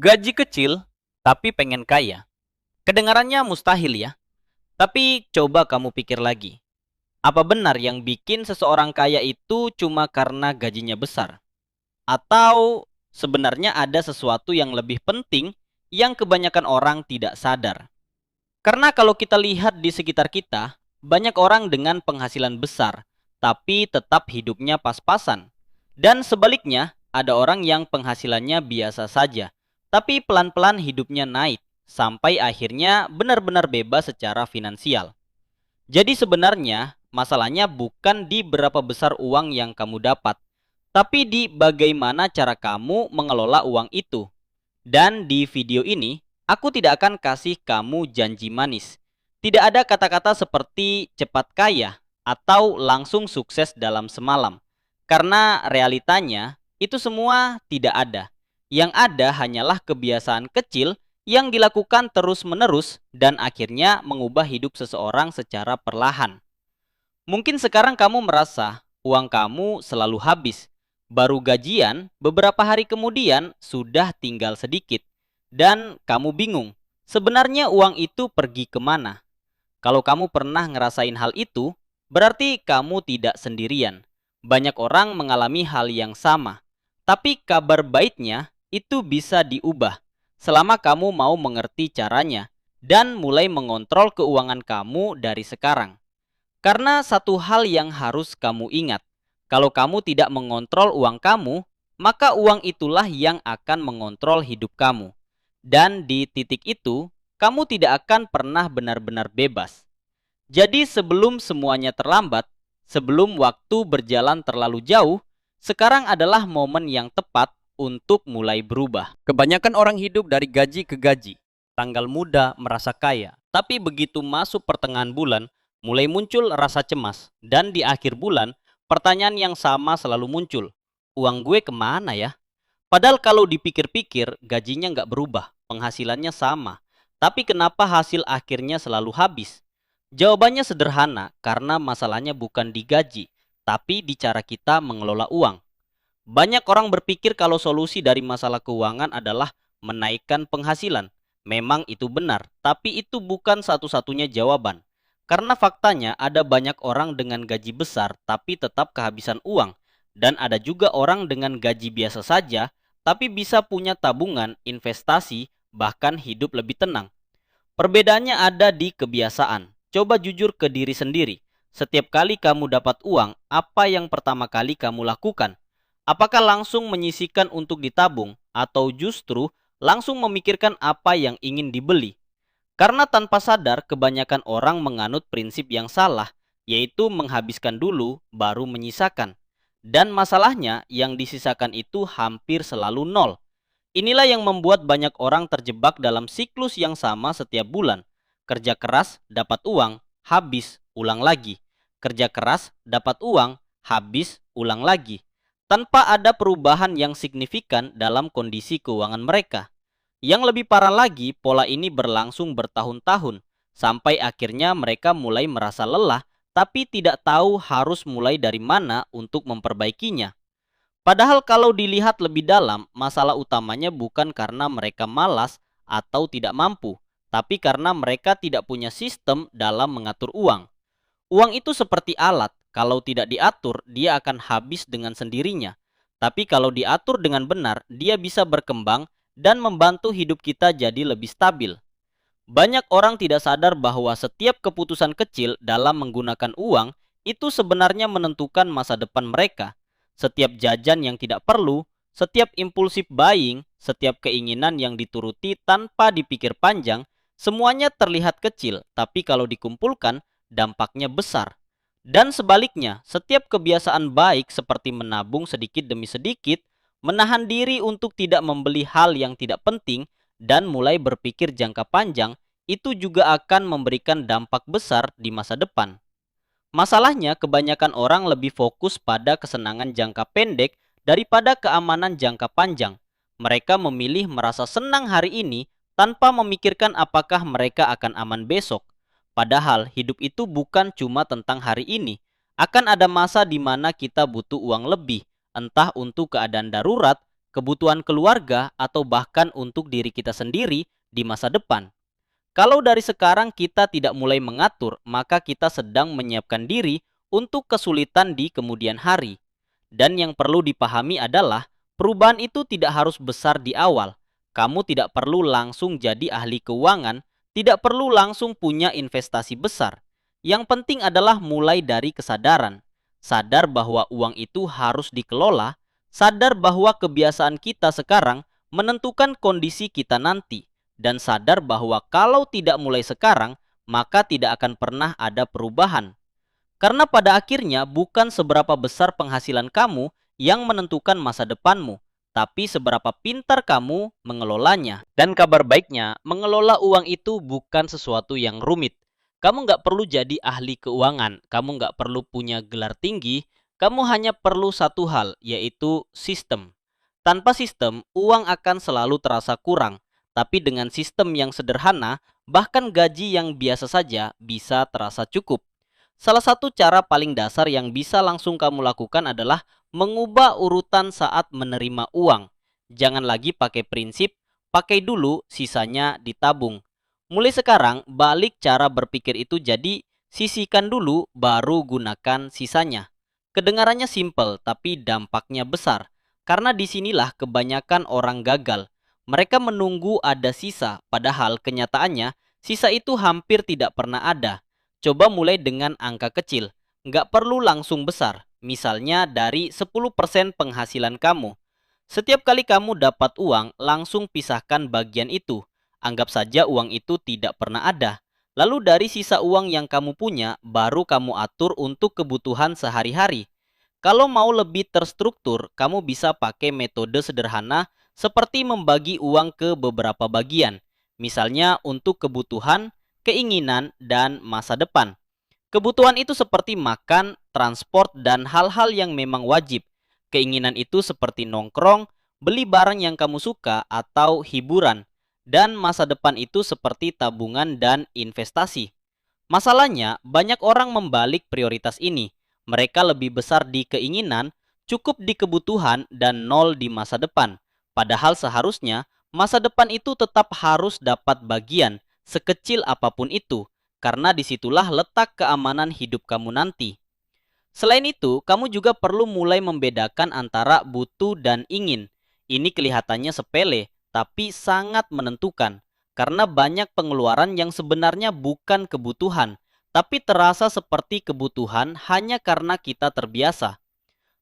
Gaji kecil, tapi pengen kaya. Kedengarannya mustahil ya. Tapi coba kamu pikir lagi. Apa benar yang bikin seseorang kaya itu cuma karena gajinya besar? Atau sebenarnya ada sesuatu yang lebih penting yang kebanyakan orang tidak sadar? Karena kalau kita lihat di sekitar kita, banyak orang dengan penghasilan besar, tapi tetap hidupnya pas-pasan. Dan sebaliknya, ada orang yang penghasilannya biasa saja, tapi pelan-pelan hidupnya naik, sampai akhirnya benar-benar bebas secara finansial. Jadi sebenarnya, masalahnya bukan di berapa besar uang yang kamu dapat, tapi di bagaimana cara kamu mengelola uang itu. Dan di video ini, aku tidak akan kasih kamu janji manis. Tidak ada kata-kata seperti cepat kaya atau langsung sukses dalam semalam. Karena realitanya, itu semua tidak ada. Yang ada hanyalah kebiasaan kecil yang dilakukan terus-menerus dan akhirnya mengubah hidup seseorang secara perlahan. Mungkin sekarang kamu merasa uang kamu selalu habis. Baru gajian, beberapa hari kemudian sudah tinggal sedikit. Dan kamu bingung, sebenarnya uang itu pergi kemana? Kalau kamu pernah ngerasain hal itu, berarti kamu tidak sendirian. Banyak orang mengalami hal yang sama. Tapi kabar baiknya, itu bisa diubah. Selama kamu mau mengerti caranya dan mulai mengontrol keuangan kamu dari sekarang. Karena satu hal yang harus kamu ingat, kalau kamu tidak mengontrol uang kamu, maka uang itulah yang akan mengontrol hidup kamu. Dan di titik itu, kamu tidak akan pernah benar-benar bebas. Jadi sebelum semuanya terlambat, sebelum waktu berjalan terlalu jauh, sekarang adalah momen yang tepat untuk mulai berubah. Kebanyakan orang hidup dari gaji ke gaji. Tanggal muda merasa kaya, tapi begitu masuk pertengahan bulan, mulai muncul rasa cemas. Dan di akhir bulan, pertanyaan yang sama selalu muncul. Uang gue kemana ya? Padahal kalau dipikir-pikir, gajinya nggak berubah, penghasilannya sama. Tapi kenapa hasil akhirnya selalu habis? Jawabannya sederhana, karena masalahnya bukan di gaji, tapi di cara kita mengelola uang. Banyak orang berpikir kalau solusi dari masalah keuangan adalah menaikkan penghasilan. Memang itu benar, tapi itu bukan satu-satunya jawaban. Karena faktanya ada banyak orang dengan gaji besar tapi tetap kehabisan uang. Dan ada juga orang dengan gaji biasa saja tapi bisa punya tabungan, investasi, bahkan hidup lebih tenang. Perbedaannya ada di kebiasaan. Coba jujur ke diri sendiri. Setiap kali kamu dapat uang, apa yang pertama kali kamu lakukan? Apakah langsung menyisihkan untuk ditabung atau justru langsung memikirkan apa yang ingin dibeli? Karena tanpa sadar kebanyakan orang menganut prinsip yang salah, yaitu menghabiskan dulu baru menyisakan. Dan masalahnya yang disisakan itu hampir selalu nol. Inilah yang membuat banyak orang terjebak dalam siklus yang sama setiap bulan. Kerja keras, dapat uang, habis, ulang lagi. Kerja keras, dapat uang, habis, ulang lagi. Tanpa ada perubahan yang signifikan dalam kondisi keuangan mereka. Yang lebih parah lagi, pola ini berlangsung bertahun-tahun. Sampai akhirnya mereka mulai merasa lelah, tapi tidak tahu harus mulai dari mana untuk memperbaikinya. Padahal kalau dilihat lebih dalam, masalah utamanya bukan karena mereka malas atau tidak mampu, tapi karena mereka tidak punya sistem dalam mengatur uang. Uang itu seperti alat, kalau tidak diatur, dia akan habis dengan sendirinya. Tapi kalau diatur dengan benar, dia bisa berkembang dan membantu hidup kita jadi lebih stabil. Banyak orang tidak sadar bahwa setiap keputusan kecil dalam menggunakan uang itu sebenarnya menentukan masa depan mereka. Setiap jajan yang tidak perlu, setiap impulsif buying, setiap keinginan yang dituruti tanpa dipikir panjang, semuanya terlihat kecil, tapi kalau dikumpulkan, dampaknya besar. Dan sebaliknya, setiap kebiasaan baik seperti menabung sedikit demi sedikit, menahan diri untuk tidak membeli hal yang tidak penting, dan mulai berpikir jangka panjang, itu juga akan memberikan dampak besar di masa depan. Masalahnya, kebanyakan orang lebih fokus pada kesenangan jangka pendek daripada keamanan jangka panjang. Mereka memilih merasa senang hari ini tanpa memikirkan apakah mereka akan aman besok. Padahal hidup itu bukan cuma tentang hari ini. Akan ada masa di mana kita butuh uang lebih, entah untuk keadaan darurat, kebutuhan keluarga, atau bahkan untuk diri kita sendiri di masa depan. Kalau dari sekarang kita tidak mulai mengatur, maka kita sedang menyiapkan diri untuk kesulitan di kemudian hari. Dan yang perlu dipahami adalah perubahan itu tidak harus besar di awal. Kamu tidak perlu langsung jadi ahli keuangan, tidak perlu langsung punya investasi besar. Yang penting adalah mulai dari kesadaran. Sadar bahwa uang itu harus dikelola, sadar bahwa kebiasaan kita sekarang menentukan kondisi kita nanti, dan sadar bahwa kalau tidak mulai sekarang, maka tidak akan pernah ada perubahan. Karena pada akhirnya bukan seberapa besar penghasilan kamu yang menentukan masa depanmu, tapi seberapa pintar kamu mengelolanya. Dan kabar baiknya, mengelola uang itu bukan sesuatu yang rumit. Kamu nggak perlu jadi ahli keuangan, kamu nggak perlu punya gelar tinggi, kamu hanya perlu satu hal, yaitu sistem. Tanpa sistem, uang akan selalu terasa kurang, tapi dengan sistem yang sederhana, bahkan gaji yang biasa saja bisa terasa cukup. Salah satu cara paling dasar yang bisa langsung kamu lakukan adalah mengubah urutan saat menerima uang. Jangan lagi pakai prinsip, pakai dulu, sisanya ditabung. Mulai sekarang, balik cara berpikir itu jadi sisihkan dulu, baru gunakan sisanya. Kedengarannya simpel, tapi dampaknya besar. Karena disinilah kebanyakan orang gagal. Mereka menunggu ada sisa, padahal kenyataannya sisa itu hampir tidak pernah ada. Coba mulai dengan angka kecil, nggak perlu langsung besar, misalnya dari 10% penghasilan kamu. Setiap kali kamu dapat uang, langsung pisahkan bagian itu. Anggap saja uang itu tidak pernah ada. Lalu dari sisa uang yang kamu punya, baru kamu atur untuk kebutuhan sehari-hari. Kalau mau lebih terstruktur, kamu bisa pakai metode sederhana seperti membagi uang ke beberapa bagian. Misalnya untuk kebutuhan, keinginan, dan masa depan. Kebutuhan itu seperti makan, transport, dan hal-hal yang memang wajib. Keinginan itu seperti nongkrong, beli barang yang kamu suka, atau hiburan. Dan masa depan itu seperti tabungan dan investasi. Masalahnya, banyak orang membalik prioritas ini. Mereka lebih besar di keinginan, cukup di kebutuhan, dan nol di masa depan. Padahal seharusnya, masa depan itu tetap harus dapat bagian, sekecil apapun itu, karena disitulah letak keamanan hidup kamu nanti. Selain itu, kamu juga perlu mulai membedakan antara butuh dan ingin. Ini kelihatannya sepele, tapi sangat menentukan. Karena banyak pengeluaran yang sebenarnya bukan kebutuhan, tapi terasa seperti kebutuhan hanya karena kita terbiasa.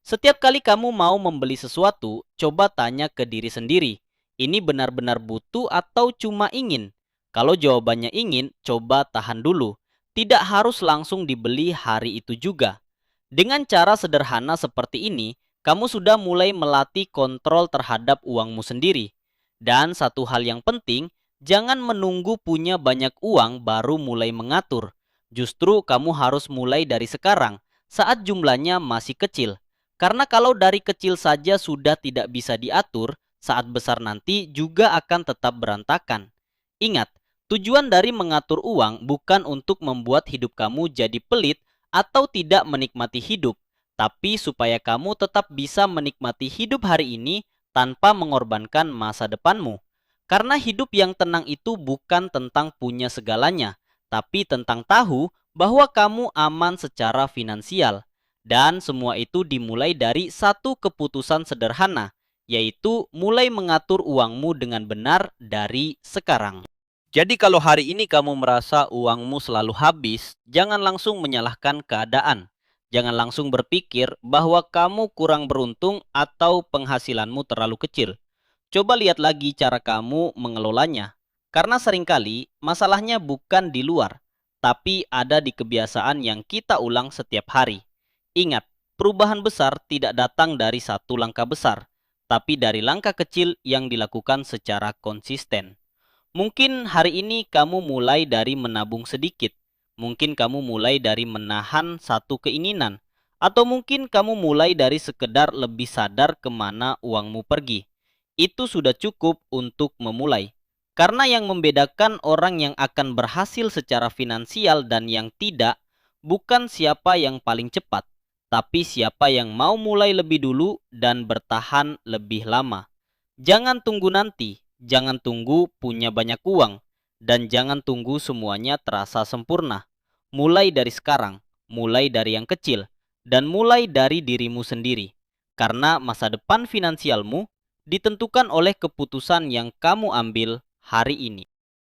Setiap kali kamu mau membeli sesuatu, coba tanya ke diri sendiri, ini benar-benar butuh atau cuma ingin? Kalau jawabannya ingin, coba tahan dulu. Tidak harus langsung dibeli hari itu juga. Dengan cara sederhana seperti ini, kamu sudah mulai melatih kontrol terhadap uangmu sendiri. Dan satu hal yang penting, jangan menunggu punya banyak uang baru mulai mengatur. Justru kamu harus mulai dari sekarang, saat jumlahnya masih kecil. Karena kalau dari kecil saja sudah tidak bisa diatur, saat besar nanti juga akan tetap berantakan. Ingat, tujuan dari mengatur uang bukan untuk membuat hidup kamu jadi pelit atau tidak menikmati hidup, tapi supaya kamu tetap bisa menikmati hidup hari ini tanpa mengorbankan masa depanmu. Karena hidup yang tenang itu bukan tentang punya segalanya, tapi tentang tahu bahwa kamu aman secara finansial. Dan semua itu dimulai dari satu keputusan sederhana, yaitu mulai mengatur uangmu dengan benar dari sekarang. Jadi kalau hari ini kamu merasa uangmu selalu habis, jangan langsung menyalahkan keadaan. Jangan langsung berpikir bahwa kamu kurang beruntung atau penghasilanmu terlalu kecil. Coba lihat lagi cara kamu mengelolanya. Karena seringkali masalahnya bukan di luar, tapi ada di kebiasaan yang kita ulang setiap hari. Ingat, perubahan besar tidak datang dari satu langkah besar, tapi dari langkah kecil yang dilakukan secara konsisten. Mungkin hari ini kamu mulai dari menabung sedikit. Mungkin kamu mulai dari menahan satu keinginan. Atau mungkin kamu mulai dari sekedar lebih sadar kemana uangmu pergi. Itu sudah cukup untuk memulai. Karena yang membedakan orang yang akan berhasil secara finansial dan yang tidak, bukan siapa yang paling cepat, tapi siapa yang mau mulai lebih dulu dan bertahan lebih lama. Jangan tunggu nanti, jangan tunggu punya banyak uang, dan jangan tunggu semuanya terasa sempurna. Mulai dari sekarang, mulai dari yang kecil, dan mulai dari dirimu sendiri. Karena masa depan finansialmu ditentukan oleh keputusan yang kamu ambil hari ini.